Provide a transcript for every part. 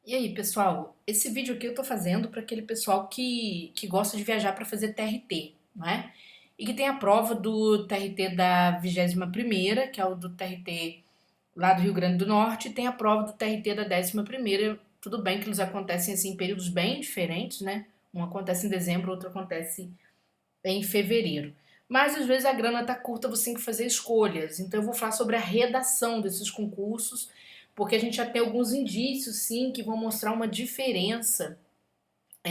E aí, pessoal, esse vídeo aqui eu tô fazendo para aquele pessoal que gosta de viajar para fazer TRT, não é? E que tem a prova do TRT da 21ª, que é o do TRT lá do Rio Grande do Norte, e tem a prova do TRT da 11ª. Tudo bem que eles acontecem assim em períodos bem diferentes, né? Um acontece em dezembro, outro acontece em fevereiro. Mas às vezes a grana tá curta, você tem que fazer escolhas. Então eu vou falar sobre a redação desses concursos, porque a gente já tem alguns indícios, sim, que vão mostrar uma diferença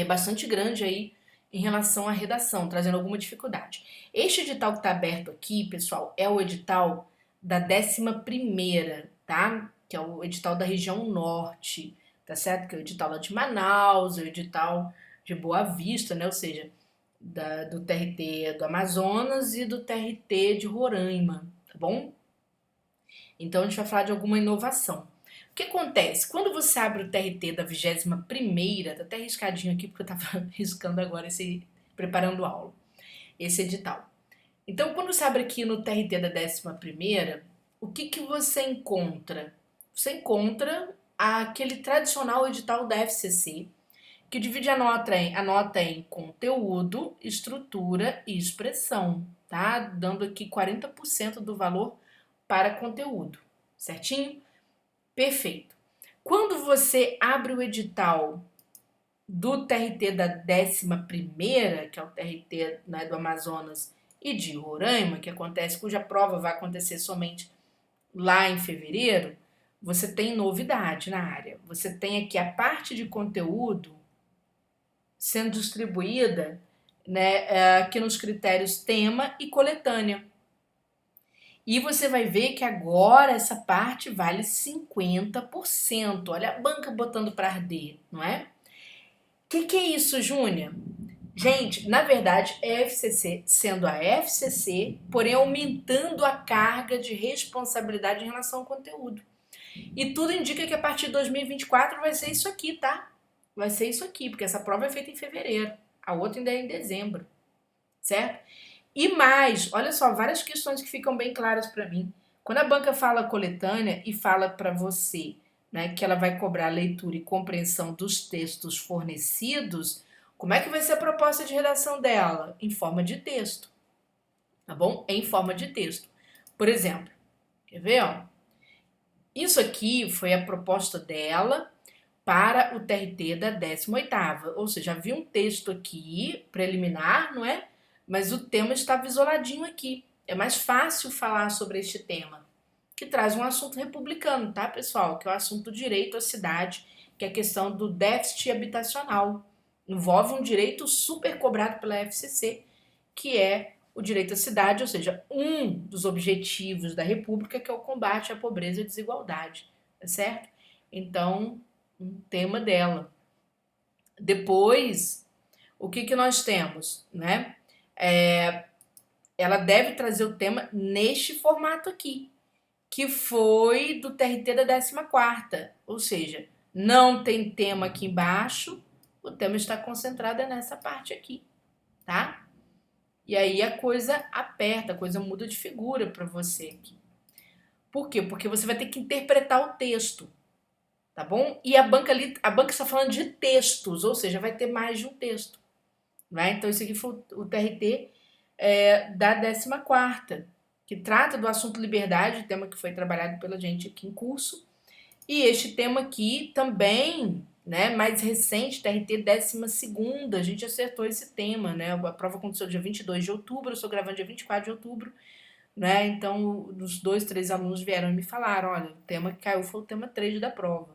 bastante grande aí em relação à redação, trazendo alguma dificuldade. Este edital que está aberto aqui, pessoal, é o edital da 11ª, tá? Que é o edital da região norte, tá certo? Que é o edital lá de Manaus, é o edital de Boa Vista, né? Ou seja, do TRT do Amazonas e do TRT de Roraima, tá bom? Então a gente vai falar de alguma inovação. O que acontece? Quando você abre o TRT da 21ª, tá até riscadinho aqui porque eu tava riscando agora preparando aula, esse edital. Então quando você abre aqui no TRT da 11ª, o que você encontra? Você encontra aquele tradicional edital da FCC, que divide a nota em conteúdo, estrutura e expressão, tá? Dando aqui 40% do valor para conteúdo, certinho? Perfeito. Quando você abre o edital do TRT da 11ª, que é o TRT, né, do Amazonas e de Roraima, cuja prova vai acontecer somente lá em fevereiro, você tem novidade na área. Você tem aqui a parte de conteúdo sendo distribuída, né, aqui nos critérios tema e coletânea. E você vai ver que agora essa parte vale 50%. Olha a banca botando para arder, não é? O que é isso, Júnia? Gente, na verdade é a FCC sendo a FCC, porém aumentando a carga de responsabilidade em relação ao conteúdo. E tudo indica que a partir de 2024 vai ser isso aqui, tá? Vai ser isso aqui, porque essa prova é feita em fevereiro, a outra ainda é em dezembro, certo? E mais, olha só, várias questões que ficam bem claras para mim. Quando a banca fala coletânea e fala para você, né, que ela vai cobrar leitura e compreensão dos textos fornecidos, como é que vai ser a proposta de redação dela? Em forma de texto, tá bom? Em forma de texto. Por exemplo, quer ver, ó? Isso aqui foi a proposta dela para o TRT da 18ª, ou seja, havia um texto aqui preliminar, não é? Mas o tema estava isoladinho aqui. É mais fácil falar sobre este tema, que traz um assunto republicano, tá, pessoal? Que é o assunto do direito à cidade, que é a questão do déficit habitacional. Envolve um direito super cobrado pela FCC, que é o direito à cidade, ou seja, um dos objetivos da República, que é o combate à pobreza e à desigualdade, tá certo? Então, um tema dela. Depois, o que nós temos, né? Ela deve trazer o tema neste formato aqui, que foi do TRT da 14ª, ou seja, não tem tema aqui embaixo, o tema está concentrado nessa parte aqui, tá? E aí a coisa aperta, a coisa muda de figura para você aqui. Por quê? Porque você vai ter que interpretar o texto, tá bom? E a banca está falando de textos, ou seja, vai ter mais de um texto, né? Então isso aqui foi o TRT da 14ª, que trata do assunto liberdade, tema que foi trabalhado pela gente aqui em curso. E este tema aqui também, né, mais recente, TRT 12ª, a gente acertou esse tema, né? A prova aconteceu dia 22 de outubro, eu estou gravando dia 24 de outubro, né? Então, os dois, três alunos vieram e me falaram, olha, o tema que caiu foi o tema 3 da prova.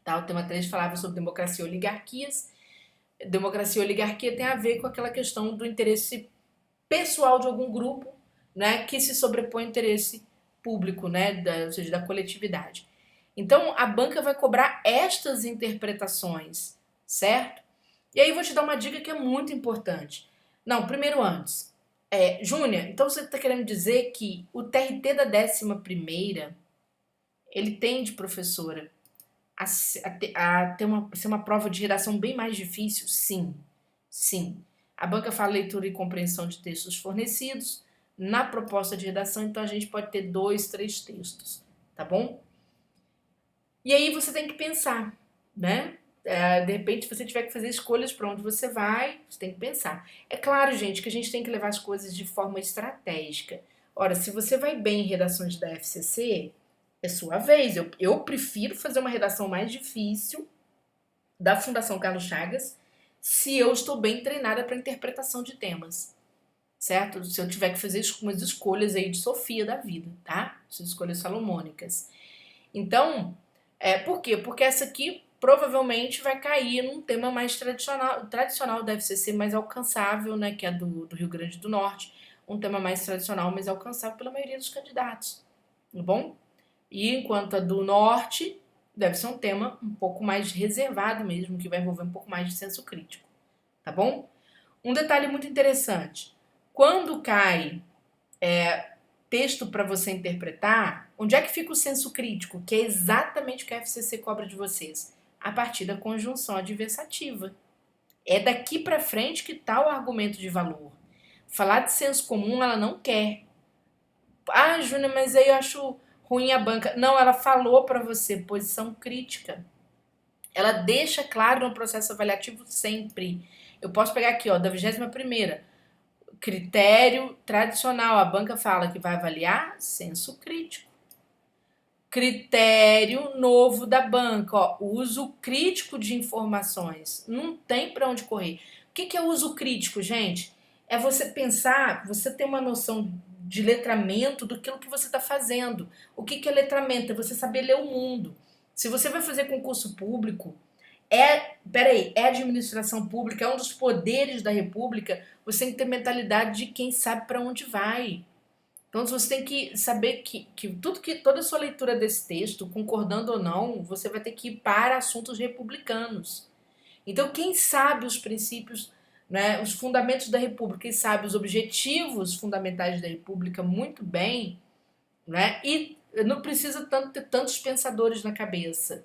Tá? O tema 3 falava sobre democracia e oligarquias. Democracia e oligarquia tem a ver com aquela questão do interesse pessoal de algum grupo, né, que se sobrepõe ao interesse público, né, ou seja, da coletividade. Então, a banca vai cobrar estas interpretações, certo? E aí vou te dar uma dica que é muito importante. Não, primeiro antes. Júnia, então você está querendo dizer que o TRT da 11ª, ele tende, professora, ser uma prova de redação bem mais difícil? Sim, sim. A banca fala leitura e compreensão de textos fornecidos. Na proposta de redação, então a gente pode ter dois, três textos, tá bom? E aí você tem que pensar. né? De repente, se você tiver que fazer escolhas para onde você vai, você tem que pensar. É claro, gente, que a gente tem que levar as coisas de forma estratégica. Ora, se você vai bem em redações da FCC, é sua vez. Eu prefiro fazer uma redação mais difícil da Fundação Carlos Chagas se eu estou bem treinada para interpretação de temas, certo? Se eu tiver que fazer umas escolhas aí de Sofia da vida, tá? Essas escolhas salomônicas. Então, por quê? Porque essa aqui provavelmente vai cair num tema mais tradicional da FCC, mais alcançável, né? Que é do Rio Grande do Norte. Um tema mais tradicional, mas alcançável pela maioria dos candidatos, tá bom? E enquanto a do Norte deve ser um tema um pouco mais reservado mesmo, que vai envolver um pouco mais de senso crítico, tá bom? Um detalhe muito interessante. Quando cai texto para você interpretar, onde é que fica o senso crítico? Que é exatamente o que a FCC cobra de vocês. A partir da conjunção adversativa. É daqui para frente que está o argumento de valor. Falar de senso comum ela não quer. Ah, Júnior, mas aí eu acho ruim a banca. Não, ela falou para você posição crítica. Ela deixa claro no processo avaliativo sempre. Eu posso pegar aqui, ó, da 21ª. Critério tradicional. A banca fala que vai avaliar senso crítico. Critério novo da banca, ó, uso crítico de informações. Não tem para onde correr. O que é uso crítico, gente? É você pensar, você ter uma noção de letramento do que você está fazendo. O que é letramento? É você saber ler o mundo. Se você vai fazer concurso público, é administração pública, é um dos poderes da República, você tem que ter mentalidade de quem sabe para onde vai. Então você tem que saber que toda a sua leitura desse texto, concordando ou não, você vai ter que ir para assuntos republicanos. Então quem sabe os princípios, né, os fundamentos da República, quem sabe os objetivos fundamentais da República muito bem, né, e não precisa ter tantos pensadores na cabeça,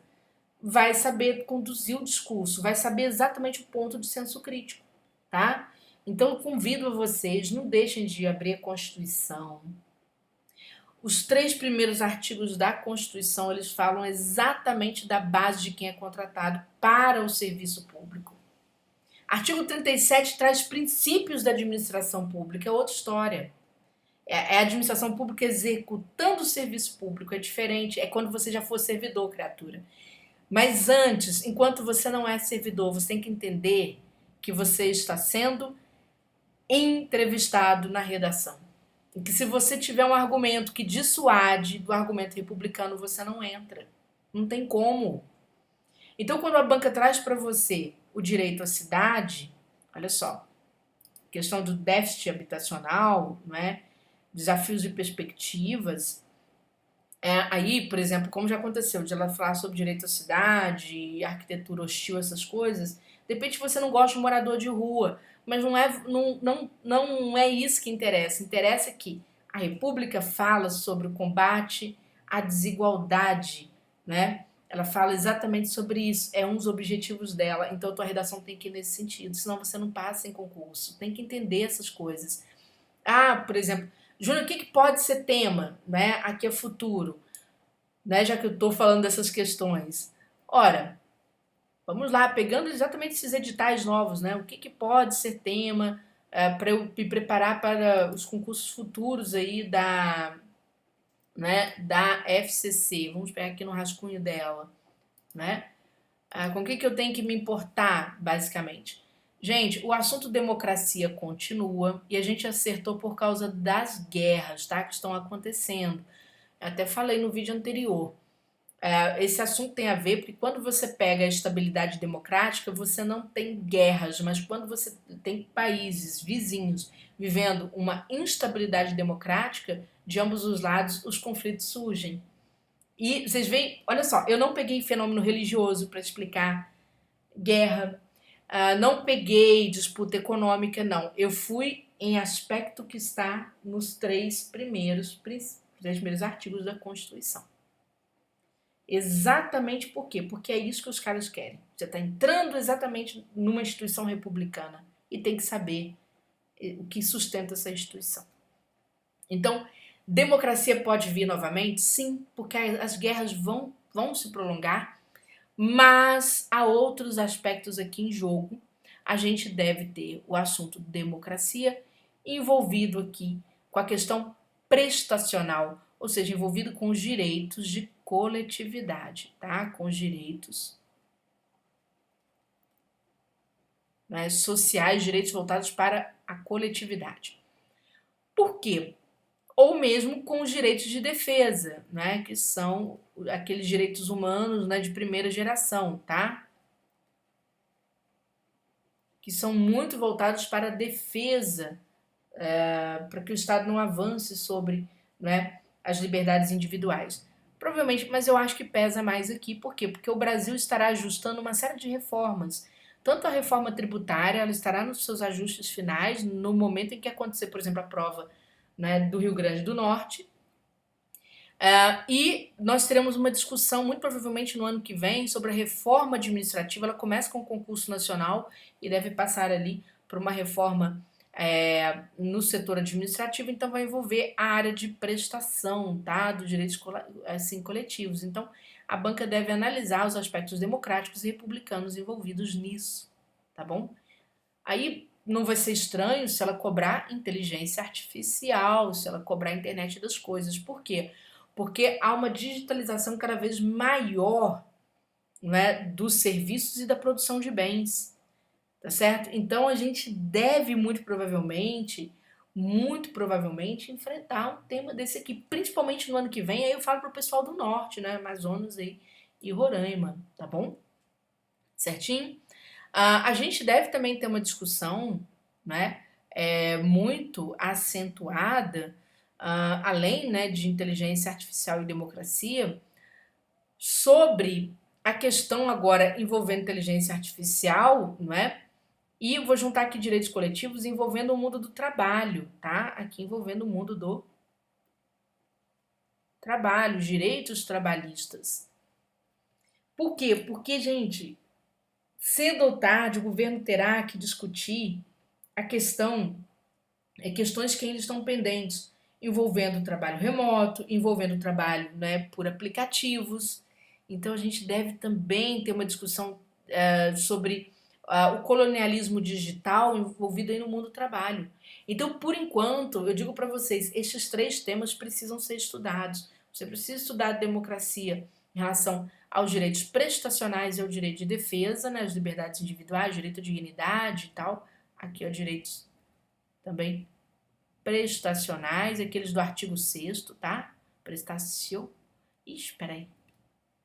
vai saber conduzir o discurso, vai saber exatamente o ponto de senso crítico, tá? Então eu convido a vocês, não deixem de abrir a Constituição. Os 3 primeiros artigos da Constituição, eles falam exatamente da base de quem é contratado para o serviço público. Artigo 37 traz princípios da administração pública, é outra história. É a administração pública executando o serviço público, é diferente, é quando você já for servidor, criatura. Mas antes, enquanto você não é servidor, você tem que entender que você está sendo entrevistado na redação. E que se você tiver um argumento que dissuade do argumento republicano, você não entra. Não tem como. Então, quando a banca traz para você o direito à cidade, olha só, questão do déficit habitacional, não é? Desafios e perspectivas. Aí, por exemplo, como já aconteceu, de ela falar sobre direito à cidade, arquitetura hostil, essas coisas, de repente você não gosta de morador de rua, mas não é isso que interessa. Interessa que a República fala sobre o combate à desigualdade, né? Ela fala exatamente sobre isso, é um dos objetivos dela, então a tua redação tem que ir nesse sentido, senão você não passa em concurso, tem que entender essas coisas. Por exemplo, Júnior, o que pode ser tema, né? Aqui é futuro, né? Já que eu estou falando dessas questões. Ora, vamos lá, pegando exatamente esses editais novos, né? O que pode ser tema para eu me preparar para os concursos futuros aí da FCC. Vamos pegar aqui no rascunho dela, né? Com o que eu tenho que me importar, basicamente? Gente, o assunto democracia continua e a gente acertou por causa das guerras, tá? Que estão acontecendo. Eu até falei no vídeo anterior. Esse assunto tem a ver porque quando você pega a estabilidade democrática, você não tem guerras, mas quando você tem países vizinhos vivendo uma instabilidade democrática, de ambos os lados, os conflitos surgem. E vocês veem, olha só, eu não peguei fenômeno religioso para explicar guerra, não peguei disputa econômica, não. Eu fui em aspecto que está nos três primeiros artigos da Constituição. Exatamente por quê? Porque é isso que os caras querem. Você está entrando exatamente numa instituição republicana e tem que saber o que sustenta essa instituição. Então, democracia pode vir novamente? Sim, porque as guerras vão se prolongar, Mas há outros aspectos aqui em jogo. A gente deve ter o assunto democracia envolvido aqui com a questão prestacional, ou seja, envolvido com os direitos de coletividade, tá? Com os direitos, né, sociais, direitos voltados para a coletividade. Por quê? Ou mesmo com os direitos de defesa, né, que são aqueles direitos humanos, né, de primeira geração, tá? Que são muito voltados para a defesa, para que o Estado não avance sobre, né, as liberdades individuais. Provavelmente, mas eu acho que pesa mais aqui, por quê? Porque o Brasil estará ajustando uma série de reformas. Tanto a reforma tributária, ela estará nos seus ajustes finais, no momento em que acontecer, por exemplo, a prova, né, do Rio Grande do Norte. E nós teremos uma discussão, muito provavelmente no ano que vem, sobre a reforma administrativa. Ela começa com o concurso nacional e deve passar ali por uma reforma no setor administrativo, então vai envolver a área de prestação, tá, dos direitos assim, coletivos. Então, a banca deve analisar os aspectos democráticos e republicanos envolvidos nisso, tá bom? Aí não vai ser estranho se ela cobrar inteligência artificial, se ela cobrar a internet das coisas. Por quê? Porque há uma digitalização cada vez maior, né, dos serviços e da produção de bens, tá certo? Então a gente deve muito provavelmente enfrentar um tema desse aqui, principalmente no ano que vem. Aí eu falo pro pessoal do norte, né, Amazonas aí e Roraima, tá bom? Certinho? A gente deve também ter uma discussão, né, muito acentuada, além, né, de inteligência artificial e democracia, sobre a questão agora envolvendo inteligência artificial, não é? E eu vou juntar aqui direitos coletivos envolvendo o mundo do trabalho, tá? Aqui envolvendo o mundo do trabalho, direitos trabalhistas. Por quê? Porque, gente, cedo ou tarde o governo terá que discutir a questões que ainda estão pendentes, envolvendo o trabalho remoto, envolvendo o trabalho, né, por aplicativos. Então a gente deve também ter uma discussão sobre o colonialismo digital envolvido aí no mundo do trabalho. Então, por enquanto, eu digo para vocês, estes três temas precisam ser estudados. Você precisa estudar a democracia em relação aos direitos prestacionais e ao direito de defesa, né, as liberdades individuais, direito à dignidade e tal. Aqui, ó, direitos também prestacionais, aqueles do artigo 6º, tá? Prestacio... Ixi, peraí.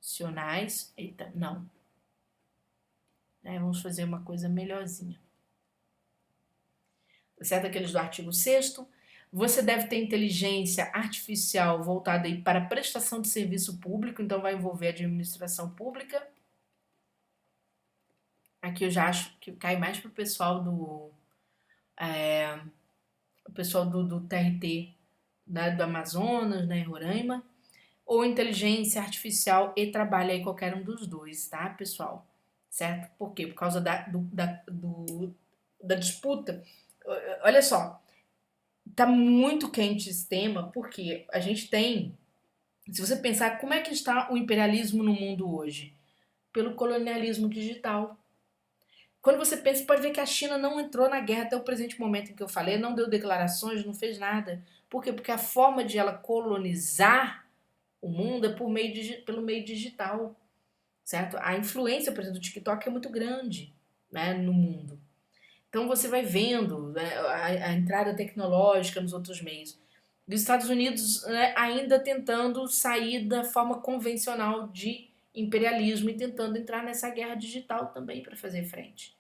Sionais. Eita, não. Vamos fazer uma coisa melhorzinha. Tá certo? Aqueles do artigo 6º. Você deve ter inteligência artificial voltada aí para prestação de serviço público, então vai envolver a administração pública. Aqui eu já acho que cai mais pro pessoal do do TRT, né, do Amazonas, né, em Roraima, ou inteligência artificial e trabalha aí qualquer um dos dois, tá, pessoal? Certo? Por quê? Por causa da disputa. Olha só, tá muito quente esse tema, porque a gente tem, se você pensar como é que está o imperialismo no mundo hoje, pelo colonialismo digital. Quando você pensa, pode ver que a China não entrou na guerra até o presente momento em que eu falei, não deu declarações, não fez nada. Por quê? Porque a forma de ela colonizar o mundo é pelo meio digital, certo? A influência, por exemplo, do TikTok é muito grande, né, no mundo. Então você vai vendo, né, a entrada tecnológica nos outros meios. Dos Estados Unidos, né, ainda tentando sair da forma convencional de imperialismo e tentando entrar nessa guerra digital também para fazer frente.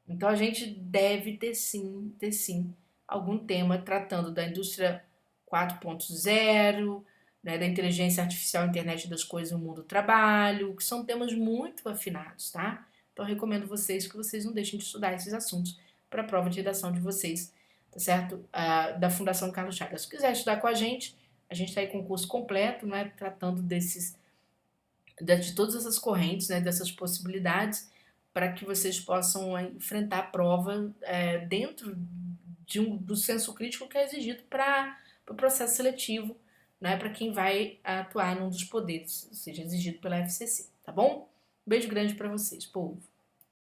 Então a gente deve ter sim algum tema tratando da indústria 4.0, né, da inteligência artificial, internet das coisas no mundo do trabalho, que são temas muito afinados, tá? Então eu recomendo que vocês não deixem de estudar esses assuntos para a prova de redação de vocês, tá certo? Da Fundação Carlos Chagas. Se quiser estudar com a gente está aí com o curso completo, né, tratando de todas essas correntes, né, dessas possibilidades, para que vocês possam enfrentar a prova dentro do senso crítico que é exigido para o processo seletivo, né, para quem vai atuar num dos poderes, seja exigido pela FCC, tá bom? Beijo grande pra vocês, povo.